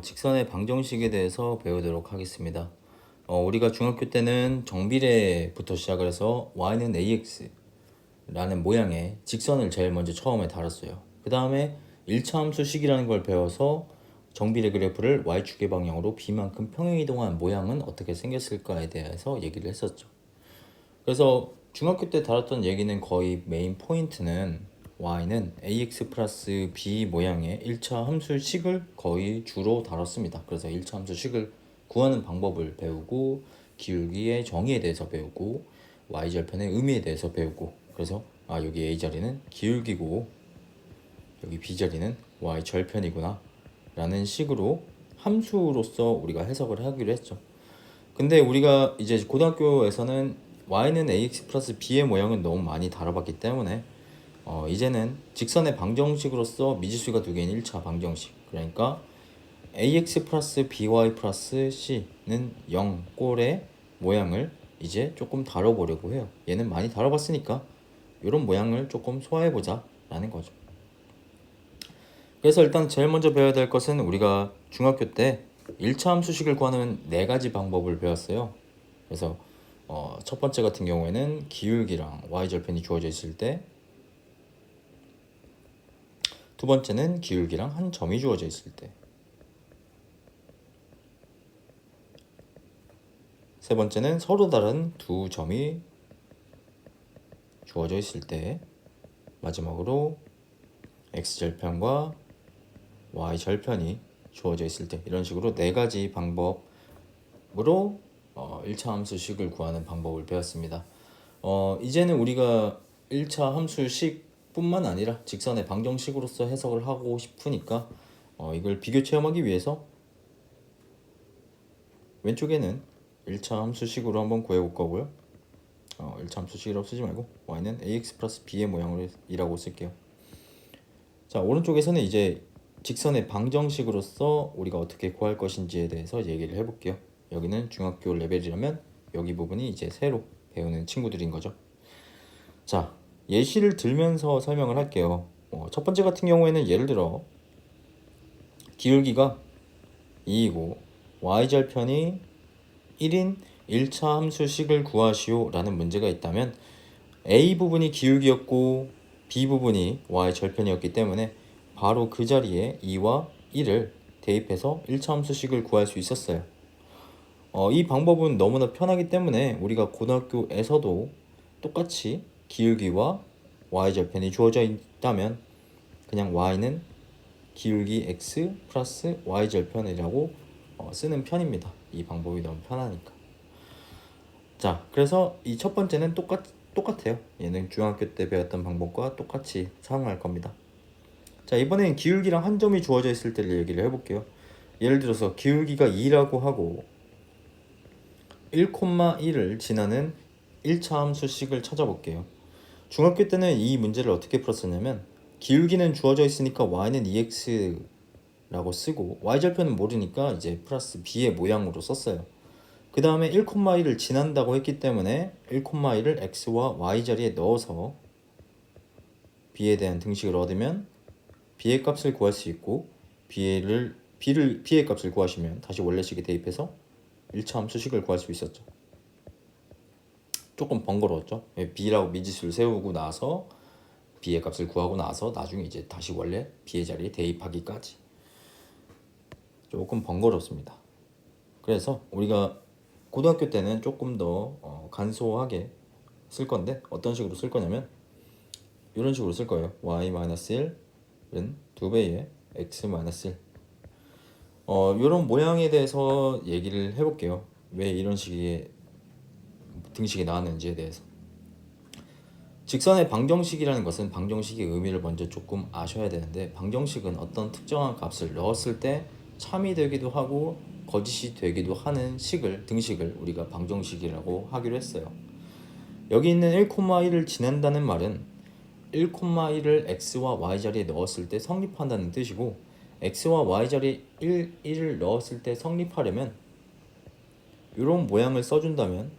직선의 방정식에 대해서 배우도록 하겠습니다. 우리가 중학교 때는 정비례부터 시작을 해서 y는 ax라는 모양의 직선을 제일 먼저 처음에 다뤘어요. 그 다음에 1차 함수식이라는 걸 배워서 정비례 그래프를 y축의 방향으로 b만큼 평행이동한 모양은 어떻게 생겼을까에 대해서 얘기를 했었죠. 그래서 중학교 때 다뤘던 얘기는 거의 메인 포인트는 y는 ax 플러스 b 모양의 1차 함수식을 거의 주로 다뤘습니다. 그래서 1차 함수식을 구하는 방법을 배우고 기울기의 정의에 대해서 배우고 y절편의 의미에 대해서 배우고 그래서 여기 a자리는 기울기고 여기 b자리는 y절편이구나 라는 식으로 함수로서 우리가 해석을 하기로 했죠. 근데 우리가 이제 고등학교에서는 y는 ax 플러스 b의 모양은 너무 많이 다뤄봤기 때문에 이제는 직선의 방정식으로서 미지수가 두 개인 1차 방정식, 그러니까 ax 플러스 by 플러스 c는 0 꼴의 모양을 이제 조금 다뤄보려고 해요. 얘는 많이 다뤄봤으니까 이런 모양을 조금 소화해보자 라는 거죠. 그래서 일단 제일 먼저 배워야 될 것은 우리가 중학교 때 1차 함수식을 구하는 4가지 방법을 배웠어요. 그래서 첫 번째 같은 경우에는 기울기랑 y절편이 주어져 있을 때, 두 번째는 기울기랑 한 점이 주어져 있을 때, 세 번째는 서로 다른 두 점이 주어져 있을 때, 마지막으로 x절편과 y절편이 주어져 있을 때, 이런 식으로 4가지 방법으로 1차 함수식을 구하는 방법을 배웠습니다. 이제는 우리가 1차 함수식 뿐만 아니라 직선의 방정식으로서 해석을 하고 싶으니까 이걸 비교 체험하기 위해서 왼쪽에는 1차 함수식으로 한번 구해볼 거고요. 1차 함수식이라고 쓰지 말고 y는 ax 플러스 b의 모양이라고 쓸게요. 자, 오른쪽에서는 이제 직선의 방정식으로서 우리가 어떻게 구할 것인지에 대해서 얘기를 해볼게요. 여기는 중학교 레벨이라면 여기 부분이 이제 새로 배우는 친구들인 거죠. 자, 예시를 들면서 설명을 할게요. 첫 번째 같은 경우에는 예를 들어 기울기가 2이고 y절편이 1인 1차 함수식을 구하시오 라는 문제가 있다면 A 부분이 기울기였고 B 부분이 y절편이었기 때문에 바로 그 자리에 2와 1을 대입해서 1차 함수식을 구할 수 있었어요. 이 방법은 너무나 편하기 때문에 우리가 고등학교에서도 똑같이 기울기와 y절편이 주어져 있다면 그냥 y는 기울기 x 플러스 y절편이라고 쓰는 편입니다. 이 방법이 너무 편하니까. 자, 그래서 이 첫 번째는 똑같아요. 얘는 중학교 때 배웠던 방법과 똑같이 사용할 겁니다. 자, 이번엔 기울기랑 한 점이 주어져 있을 때를 얘기를 해볼게요. 예를 들어서 기울기가 2라고 하고 1,1을 지나는 1차 함수식을 찾아볼게요. 중학교 때는 이 문제를 어떻게 풀었었냐면 기울기는 주어져 있으니까 y는 2x라고 쓰고 y절편은 모르니까 이제 플러스 b의 모양으로 썼어요. 그 다음에 1,1을 지난다고 했기 때문에 1,1을 x와 y 자리에 넣어서 b에 대한 등식을 얻으면 b의 값을 구할 수 있고 b의 값을 구하시면 다시 원래식에 대입해서 1차 함수식을 구할 수 있었죠. 조금 번거로웠죠. b라고 미지수를 세우고 나서 b의 값을 구하고 나서 나중에 이제 다시 원래 b의 자리에 대입하기까지 조금 번거롭습니다. 그래서 우리가 고등학교 때는 조금 더 간소하게 쓸 건데 어떤 식으로 쓸 거냐면 이런 식으로 쓸 거예요. y-1은 2배의 x-1. 이런 모양에 대해서 얘기를 해볼게요. 왜 이런 식의 등식이 나왔는지에 대해서. 직선의 방정식이라는 것은 방정식의 의미를 먼저 조금 아셔야 되는데, 방정식은 어떤 특정한 값을 넣었을 때 참이 되기도 하고 거짓이 되기도 하는 등식을 우리가 방정식이라고 하기로 했어요. 여기 있는 1,1을 지난다는 말은 1,1을 x와 y 자리에 넣었을 때 성립한다는 뜻이고, x와 y 자리에 1을 넣었을 때 성립하려면 이런 모양을 써준다면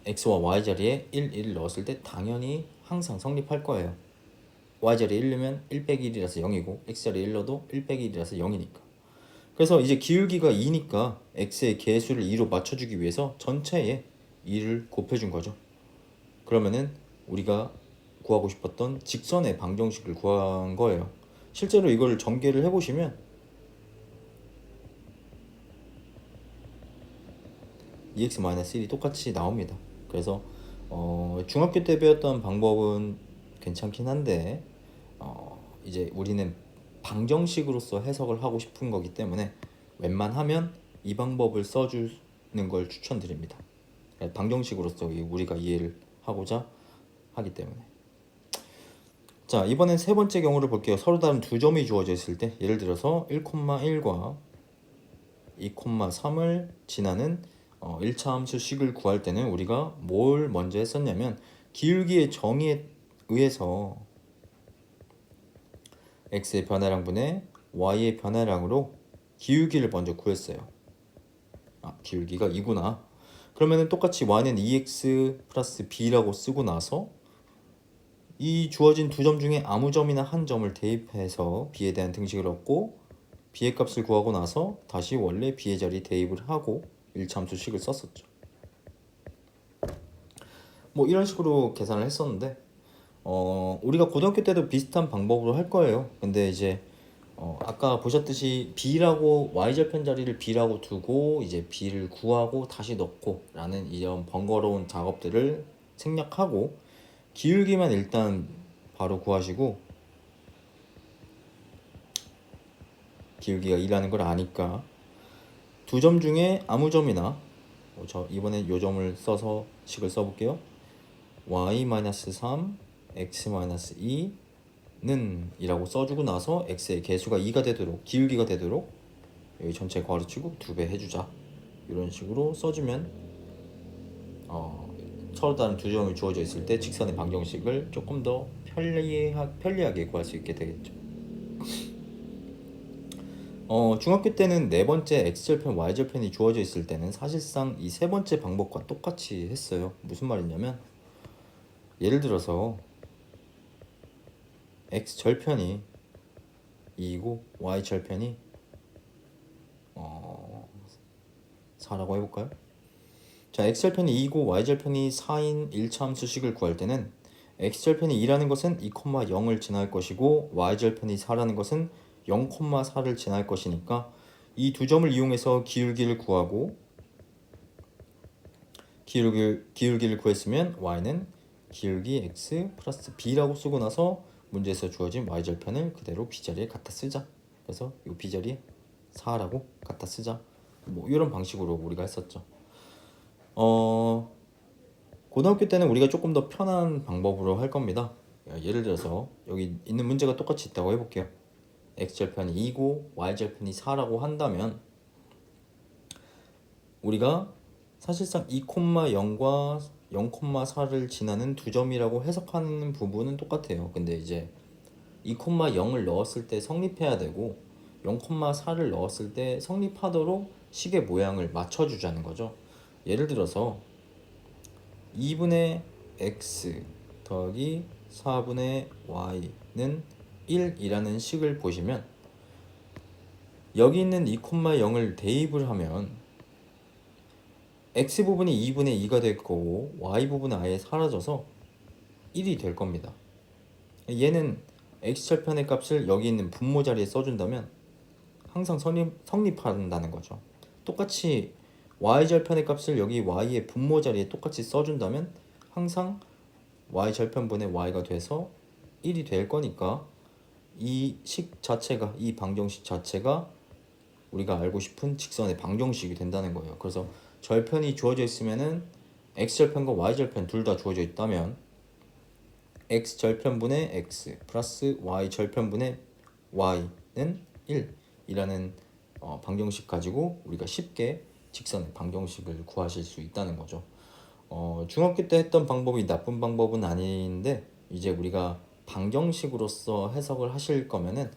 x와 y 자리에 1을 넣었을 때 당연히 항상 성립할 거예요. y자리에 1 넣으면 1 빼기 1이라서 0이고 x자리에 1 넣어도 1 빼기 1이라서 0이니까. 그래서 이제 기울기가 2니까 x의 개수를 2로 맞춰주기 위해서 전체에 2를 곱해준 거죠. 그러면은 우리가 구하고 싶었던 직선의 방정식을 구한 거예요. 실제로 이걸 전개를 해보시면 EX-1이 똑같이 나옵니다. 그래서 중학교 때 배웠던 방법은 괜찮긴 한데 이제 우리는 방정식으로서 해석을 하고 싶은 거기 때문에 웬만하면 이 방법을 써주는 걸 추천드립니다. 방정식으로서 우리가 이해를 하고자 하기 때문에. 자, 이번엔 세 번째 경우를 볼게요. 서로 다른 두 점이 주어져 있을 때, 예를 들어서 1,1과 2,3을 지나는 1차 함수식을 구할 때는 우리가 뭘 먼저 했었냐면 기울기의 정의에 의해서 x의 변화량분의 y의 변화량으로 기울기를 먼저 구했어요. 기울기가 2구나. 그러면은 똑같이 y는 2x 플러스 b라고 쓰고 나서 이 주어진 두 점 중에 아무 점이나 한 점을 대입해서 b에 대한 등식을 얻고 b의 값을 구하고 나서 다시 원래 b의 자리에 대입을 하고 1차 함수식을 썼었죠. 뭐 이런 식으로 계산을 했었는데 우리가 고등학교 때도 비슷한 방법으로 할 거예요. 근데 이제 아까 보셨듯이 b라고 y절편 자리를 b라고 두고 이제 b를 구하고 다시 넣고 라는 이런 번거로운 작업들을 생략하고 기울기만 일단 바로 구하시고 기울기가 2라는 걸 아니까 두 점 중에 아무 점이나 저 이번엔 요 점을 써서 식을 써볼게요. y-3 x-2는 이라고 써주고 나서 x의 개수가 2가 되도록 기울기가 되도록 여기 전체 괄호치고 2배 해주자. 이런 식으로 써주면 서로 다른 두 점이 주어져 있을 때 직선의 방정식을 조금 더 편리하게 구할 수 있게 되겠죠. 중학교 때는 네 번째 x절편 y절편이 주어져 있을 때는 사실상 이 세 번째 방법과 똑같이 했어요. 무슨 말이냐면 예를 들어서 x절편이 2이고 y절편이 4라고 해볼까요? 자, x절편이 2이고 y절편이 4인 1차 함수식을 구할 때는 x절편이 2라는 것은 2,0을 지날 것이고 y절편이 4라는 것은 0,4를 지날 것이니까 이 두 점을 이용해서 기울기를 구하고 기울기를 구했으면 y는 기울기 x 플러스 b라고 쓰고 나서 문제에서 주어진 y절편을 그대로 b자리에 갖다 쓰자. 그래서 이 b자리에 4라고 갖다 쓰자. 뭐 이런 방식으로 우리가 했었죠. 고등학교 때는 우리가 조금 더 편한 방법으로 할 겁니다. 예를 들어서 여기 있는 문제가 똑같이 있다고 해볼게요. x절편이 2고 y절편이 4라고 한다면 우리가 사실상 2,0과 0,4를 지나는 두 점이라고 해석하는 부분은 똑같아요. 근데 이제 2,0을 넣었을 때 성립해야 되고 0,4를 넣었을 때 성립하도록 식의 모양을 맞춰주자는 거죠. 예를 들어서 2분의 x 더하기 4분의 y는 1이라는 식을 보시면 여기 있는 2,0을 대입을 하면 x 부분이 2분의 2가 될 거고 y 부분은 아예 사라져서 1이 될 겁니다. 얘는 x절편의 값을 여기 있는 분모 자리에 써준다면 항상 성립한다는 거죠. 똑같이 y절편의 값을 여기 y의 분모 자리에 똑같이 써준다면 항상 y절편분의 y가 돼서 1이 될 거니까 이 식 자체가, 이 방정식 자체가 우리가 알고 싶은 직선의 방정식이 된다는 거예요. 그래서 절편이 주어져 있으면은 x절편과 y절편 둘 다 주어져 있다면 x절편분의 x 플러스 y절편분의 y는 1이라는 방정식 가지고 우리가 쉽게 직선의 방정식을 구하실 수 있다는 거죠. 중학교 때 했던 방법이 나쁜 방법은 아닌데 이제 우리가 방정식으로서 해석을 하실 거면은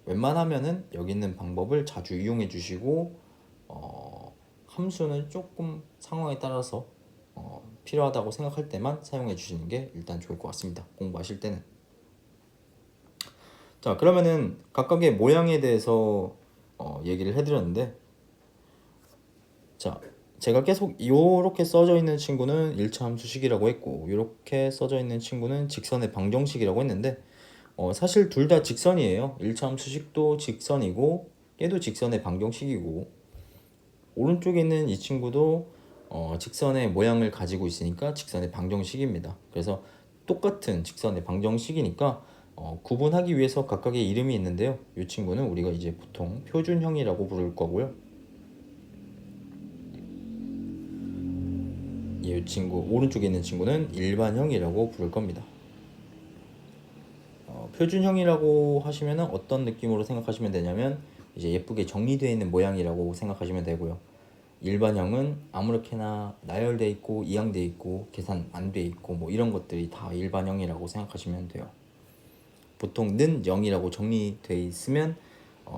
웬만하면은 여기 있는 방법을 자주 이용해 주시고 함수는 조금 상황에 따라서 필요하다고 생각할 때만 사용해 주시는 게 일단 좋을 것 같습니다. 공부하실 때는. 자, 그러면은 각각의 모양에 대해서 얘기를 해드렸는데, 자, 제가 계속 요렇게 써져 있는 친구는 1차 함수식이라고 했고, 요렇게 써져 있는 친구는 직선의 방정식이라고 했는데, 사실 둘 다 직선이에요. 1차 함수식도 직선이고, 얘도 직선의 방정식이고, 오른쪽에 있는 이 친구도 직선의 모양을 가지고 있으니까 직선의 방정식입니다. 그래서 똑같은 직선의 방정식이니까 구분하기 위해서 각각의 이름이 있는데요. 이 친구는 우리가 이제 보통 표준형이라고 부를 거고요. 이 친구 오른쪽에 있는 친구는 일반형이라고 부를 겁니다. 표준형이라고 하시면 어떤 느낌으로 생각하시면 되냐면 이제 예쁘게 정리되어 있는 모양이라고 생각하시면 되고요. 일반형은 아무렇게나 나열돼 있고 이항돼 있고 계산 안 돼 있고 뭐 이런 것들이 다 일반형이라고 생각하시면 돼요. 보통 는 0이라고 정리돼 있으면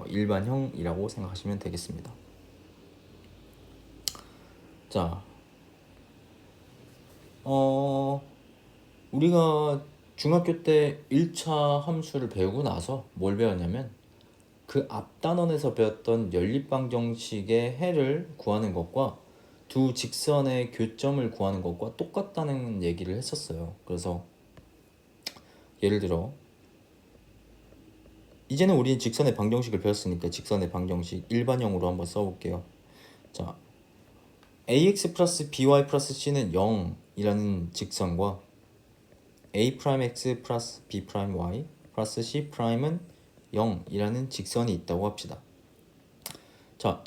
일반형이라고 생각하시면 되겠습니다. 자, 우리가 중학교 때 1차 함수를 배우고 나서 뭘 배웠냐면 그 앞 단원에서 배웠던 연립방정식의 해를 구하는 것과 두 직선의 교점을 구하는 것과 똑같다는 얘기를 했었어요. 그래서 예를 들어 이제는 우리는 직선의 방정식을 배웠으니까 직선의 방정식 일반형으로 한번 써볼게요. 자, ax 플러스 by 플러스 c는 0이라는 직선과 a'x 플러스 b'y 플러스 c'은 0이라는 직선이 있다고 합시다. 자,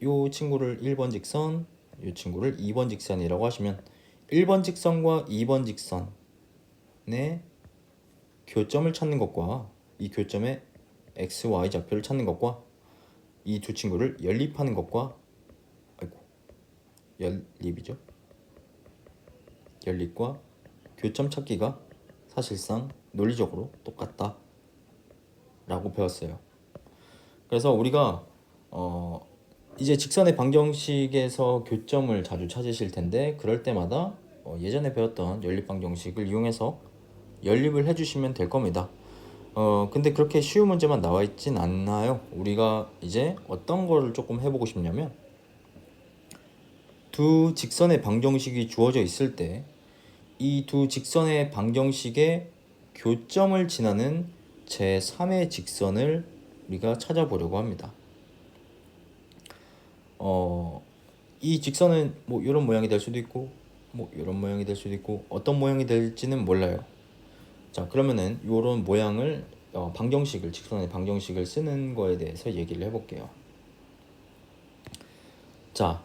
요 친구를 1번 직선, 요 친구를 2번 직선이라고 하시면 1번 직선과 2번 직선의 교점을 찾는 것과 이 교점의 x, y 좌표를 찾는 것과 이 두 친구를 연립하는 것과 연립이죠. 연립과 교점 찾기가 사실상 논리적으로 똑같다 라고 배웠어요. 그래서 우리가 이제 직선의 방정식에서 교점을 자주 찾으실 텐데 그럴 때마다 예전에 배웠던 연립방정식을 이용해서 연립을 해주시면 될 겁니다. 근데 그렇게 쉬운 문제만 나와 있진 않나요? 우리가 이제 어떤 거를 조금 해보고 싶냐면 두 직선의 방정식이 주어져 있을 때 이 두 직선의 방정식의 교점을 지나는 제3의 직선을 우리가 찾아보려고 합니다. 이 직선은 뭐 이런 모양이 될 수도 있고 뭐 이런 모양이 될 수도 있고 어떤 모양이 될지는 몰라요. 자, 그러면은 이런 모양을 방정식을 직선의 방정식을 쓰는 거에 대해서 얘기를 해볼게요. 자,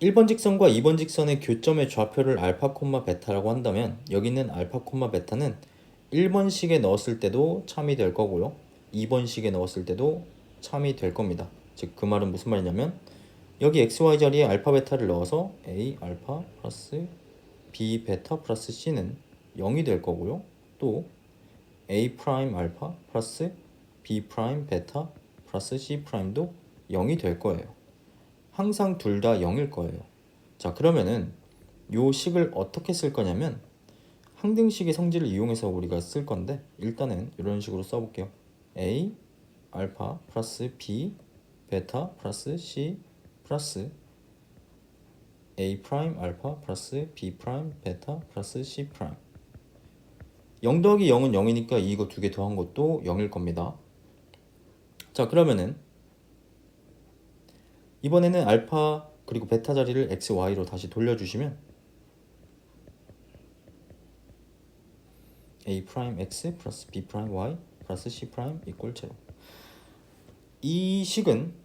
1번 직선과 2번 직선의 교점의 좌표를 알파, 베타라고 한다면 여기 있는 알파, 베타는 1번식에 넣었을 때도 참이 될 거고요. 2번식에 넣었을 때도 참이 될 겁니다. 즉 그 말은 무슨 말이냐면 여기 xy 자리에 알파, 베타를 넣어서 a 알파 플러스 b 베타 플러스 c는 0이 될 거고요. 또 a 프라임 알파 플러스 b 프라임 베타 플러스 c 프라임도 0이 될 거예요. 항상 둘 다 0일 거예요. 자, 그러면은 요 식을 어떻게 쓸 거냐면 항등식의 성질을 이용해서 우리가 쓸 건데 일단은 이런 식으로 써볼게요. a 알파 플러스 b 베타 플러스 c 플러스 a 프라임 알파 플러스 b 프라임 베타 플러스 c 프라임 0 더하기 0은 0이니까 이거 두 개 더한 것도 0일 겁니다. 자, 그러면은 이번에는 알파 그리고 베타 자리를 x, y로 다시 돌려주시면 a 프라임 x 플러스 b 프라임 y 플러스 c 프라임 이꼴 0. 이 식은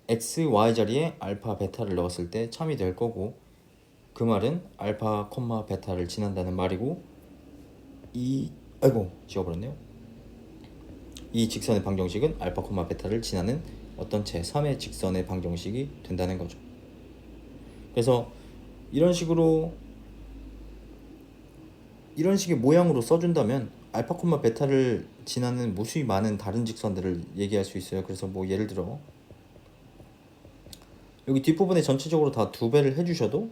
x, y 자리에 알파, 베타를 넣었을 때 참이 될 거고 그 말은 알파, 베타를 지난다는 말이고 지워버렸네요. 이 직선의 방정식은 알파, 베타를 지나는 어떤 제3의 직선의 방정식이 된다는 거죠. 그래서 이런 식의 모양으로 써준다면 알파, 베타를 지나는 무수히 많은 다른 직선들을 얘기할 수 있어요. 그래서 뭐 예를 들어 여기 뒷부분에 전체적으로 다 2배를 해주셔도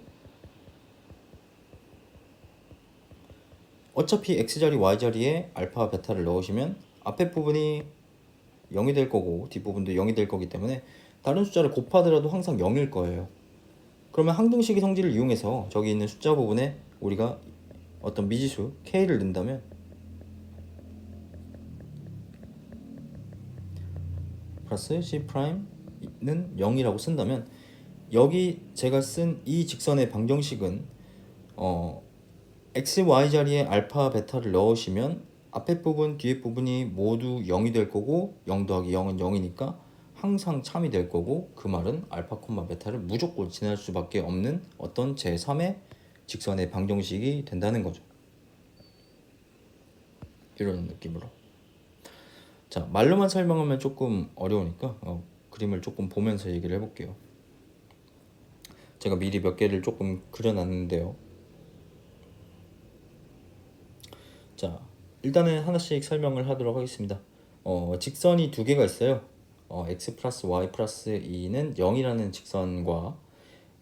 어차피 x자리 y자리에 알파 베타를 넣으시면 앞에 부분이 0이 될 거고 뒷부분도 0이 될 거기 때문에 다른 숫자를 곱하더라도 항상 0일 거예요. 그러면 항등식의 성질을 이용해서 저기 있는 숫자 부분에 우리가 어떤 미지수 k를 넣는다면 플러스 c 프라임은 0이라고 쓴다면 여기 제가 쓴 이 직선의 방정식은 x, y 자리에 알파, 베타를 넣으시면 앞에 부분, 뒤에 부분이 모두 0이 될 거고 0 더하기 0은 0이니까 항상 참이 될 거고 그 말은 알파, 베타를 무조건 지날 수밖에 없는 어떤 제3의 직선의 방정식이 된다는 거죠. 이런 느낌으로. 자, 말로만 설명하면 조금 어려우니까 그림을 조금 보면서 얘기를 해볼게요. 제가 미리 몇 개를 조금 그려놨는데요. 자, 일단은 하나씩 설명을 하도록 하겠습니다. 직선이 두 개가 있어요. x 플러스 y 플러스 2는 0이라는 직선과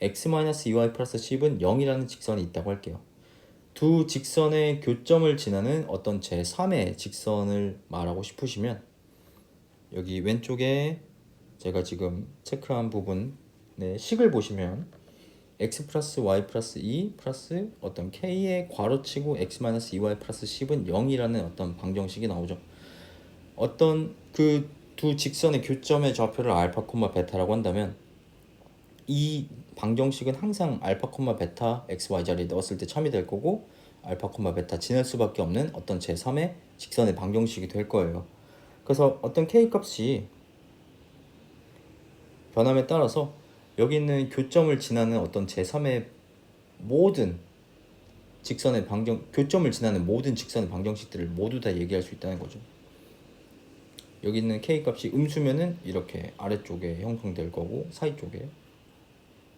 x 마이너스 2y 플러스 10은 0이라는 직선이 있다고 할게요. 두 직선의 교점을 지나는 어떤 제3의 직선을 말하고 싶으시면 여기 왼쪽에 제가 지금 체크한 부분의 식을 보시면 x 플러스 y 플러스 2 플러스 어떤 k의 괄호치고 x 마이너스 2y 플러스 10은 0이라는 어떤 방정식이 나오죠. 어떤 그 두 직선의 교점의 좌표를 알파, 베타라고 한다면 이 방정식은 항상 알파, 베타 x, y 자리에 넣었을 때 참이 될 거고 알파, 베타 지날 수밖에 없는 어떤 제3의 직선의 방정식이 될 거예요. 그래서 어떤 k 값이 변함에 따라서 여기 있는 교점을 지나는 어떤 제3의 모든 직선의 교점을 지나는 모든 직선의 방정식들을 모두 다 얘기할 수 있다는 거죠. 여기 있는 k 값이 음수면은 이렇게 아래쪽에 형성될 거고 사이 쪽에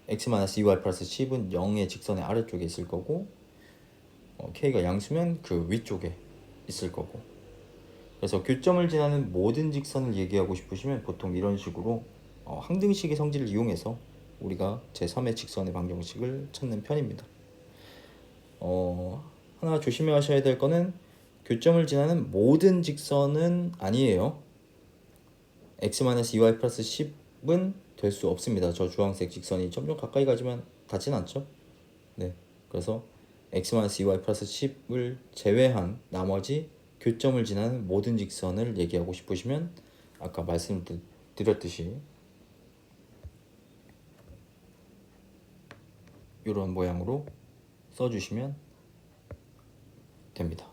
x-2y 플러스 10은 0의 직선의 아래쪽에 있을 거고 k가 양수면 그 위쪽에 있을 거고. 그래서 교점을 지나는 모든 직선을 얘기하고 싶으시면 보통 이런 식으로 항등식의 성질을 이용해서 우리가 제3의 직선의 방정식을 찾는 편입니다. 하나 조심하셔야 될 거는 교점을 지나는 모든 직선은 아니에요. x-2y 플러스 10은 될 수 없습니다. 저 주황색 직선이 점점 가까이 가지만 닿진 않죠. 네, 그래서 x-2y 플러스 10을 제외한 나머지 교점을 지나는 모든 직선을 얘기하고 싶으시면 아까 말씀드렸듯이 이런 모양으로 써주시면 됩니다.